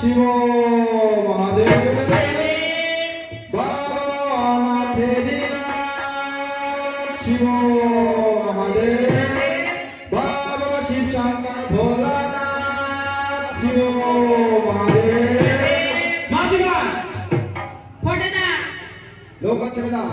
শিব মহাদেব বাবা নাথেরিনাথ শিব মহাদেব বাবা শিব শঙ্কর ভোলানাথ শিব মহাদেব মাঝিরা ফোটে না লোক ছেড়ে দাও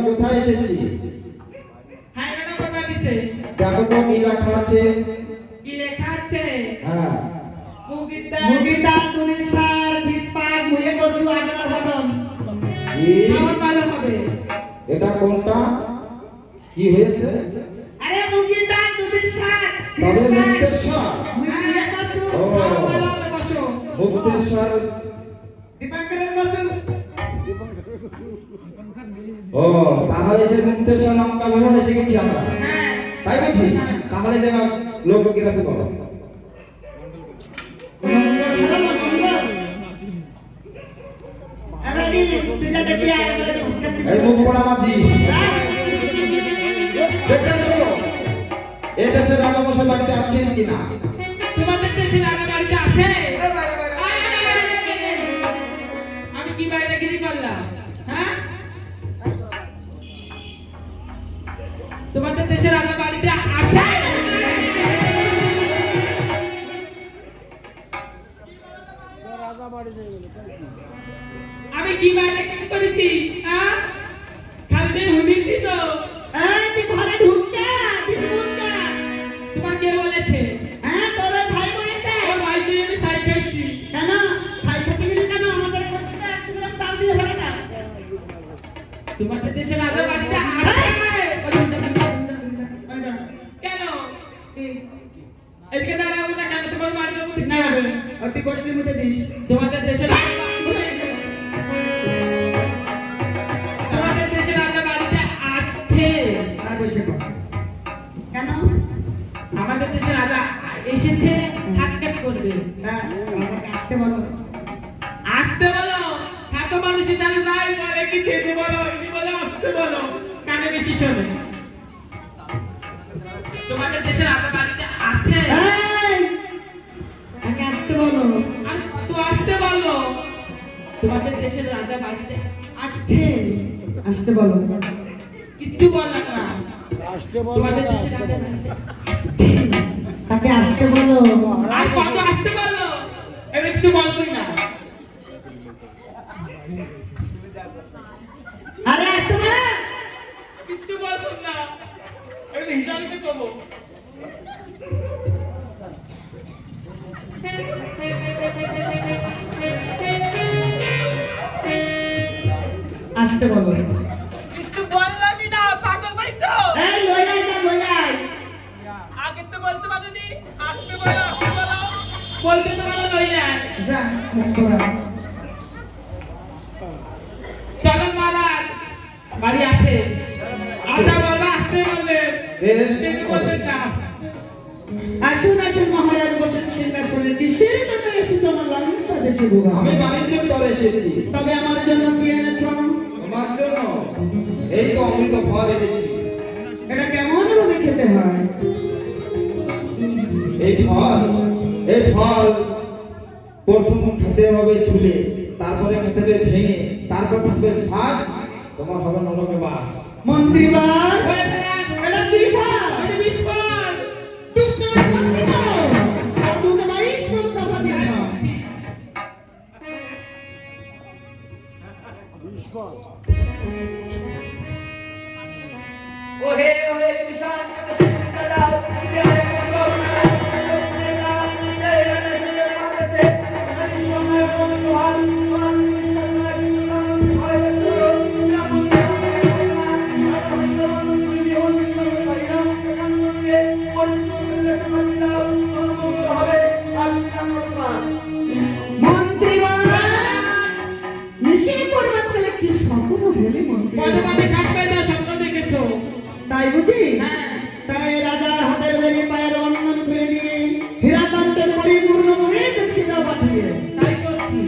কোথায় এসেছি দেখো তো কি লেখা আছে কি লেখা আছে হ্যাঁ মুগিটা তুমি সার দিসপার মুয়ে দজু আটার বটন আমার ভালো হবে এটা কোনটা কি হয়েছে আরে মুগিটা তুমি সার তবে মুক্তেশ্বর মুয়ে দজু ভালো হবে বসো মুক্তেশ্বর দীপঙ্করের বসো ও তাহলে যে মুক্তেশ্বর নামটা ভবনে শিখেছি আমরা হ্যাঁ তাই বুঝি তাহলে দেখা লোকগ্রাফি করো এই মুখ পড়া মাঝি দেখেছো এ দেশের রাজা মশাই বাড়িতে আছেন কিনা তোমাদের দেশে রাজা বাড়িতে আছে আমি কি বাইরে গিরি করলাম হ্যাঁ তোমাদের দেশে রাজা বাড়িতে আছে আমি কি বাইরে গিরি করেছি হ্যাঁ খালি শুনেছি তো তুই ঘরে ঢুকটা তোমার কে বলেছে হ্যাঁ তোর ভাই বলেছে ওর ভাই তুই আমি সাইকেলছি কেন সাইকেল কিনলি কেন আমাদের প্রত্যেকটা 100 গ্রাম চাল দিয়ে ভরে দাও তোমাদের দেশে রাজা বাড়িতে আছে কেন এদিকে দাঁড়াও না কেন তোমার বাড়ি যাবো না তুই বসলি মুটে দিস তোমাদের দেশে তোমাদের দেশে রাজা বাড়িতে আছে আর বসে কেন আমাদের দেশে রাজা এসেছে হাতকাট করবে হ্যাঁ আসতে বলো এত মানুষই জানে যায় বলে কি খেতে বলো এটি বলে আসতে বলো কানে বেশি শোনে তোমাদের দেশে রাজা বাড়িতে আছে আগে আসতে বলো তো আসতে বলো তোমাদের দেশের রাজা বাড়িতে আছে আসতে বলো কিচ্ছু বললা না আসতে বলো তোমাদের দেশের রাজা বাড়িতে তাকে আসতে বলো আর কত আসতে বলো এবার কিছু বলবই না আরে আসতে বলো কিচ্ছু বলছো না এবার হিসাবে কবো আসতে বলো কিছু বললামই না পাগল হইছো এই লই যাই আগে তো বলতে পারোনি আসতে বলো বলতে তো বলো লই যাই যা চলো মহারাজ বাড়ি আছে আচ্ছা বাবা আসতে বললে বলবেন না আসুন মহারাজ বসুন সিংহাসনে কিসের জন্য এসেছো আমার লালন দেশে বুবা আমি বাণিজ্যের দলে এসেছি তবে আমার জন্য কি এনেছো তোমার জন্য এই তো অমৃত ফল এনেছি। এটা কেমন ভাবে খেতে হয়? এই ফল প্রথম খেতে হবে চুলে, তারপরে খেতে হবে ভেঙে, তারপর থাকবে শ্বাস, তোমার হবে নরকে বাস। মন্ত্রীবার ধরে ফেলেন। এটা কি ফল? এটা বিস্ফোরণ। দুষ্ট মন্ত্রী করো আর তোকে 22 ফুট চাপা দিয়ে দাও। ওহে ওহে বিশাল কত সুন্দর দাও শিয়ালে বলো না এই রানে সুন্দর মানসে আমি সোনার কোন তোহার কোন মিষ্টান্ন কিন্তু ভয় করো না মন্ত্রীবার নিশি পর্বত গেলে কি স্বপ্ন হেলে মন্ত্রী? পদে পদে থাকবে না, স্বপ্ন দেখেছো। তাই বুঝি? হ্যাঁ। তাই রাজার হাতের বেরি পায়ের বন্ধন খুলে দিয়ে হীরা কাঞ্চন পরিপূর্ণ করে সিধা পাঠিয়ে তাই করছি।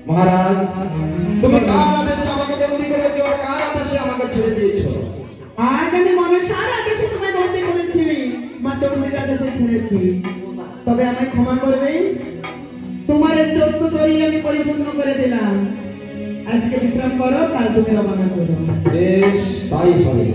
মহারাজ, তুমি কার আদেশে আমাকে বন্দী করেছো আর কার আদেশে আমাকে ছেড়ে দিয়েছো? আজ আমি মনসার আদেশে তোমায় বন্দী করেছি, মা চণ্ডীর আদেশে ছেড়েছি। তবে আমায় ক্ষমা করবে, তোমার এই 14 তরি আমি পরিপূর্ণ করে দিলাম। আজকে বিশ্রাম করো, কাল তুমি রওনা করো। বেশ, তাই হবে।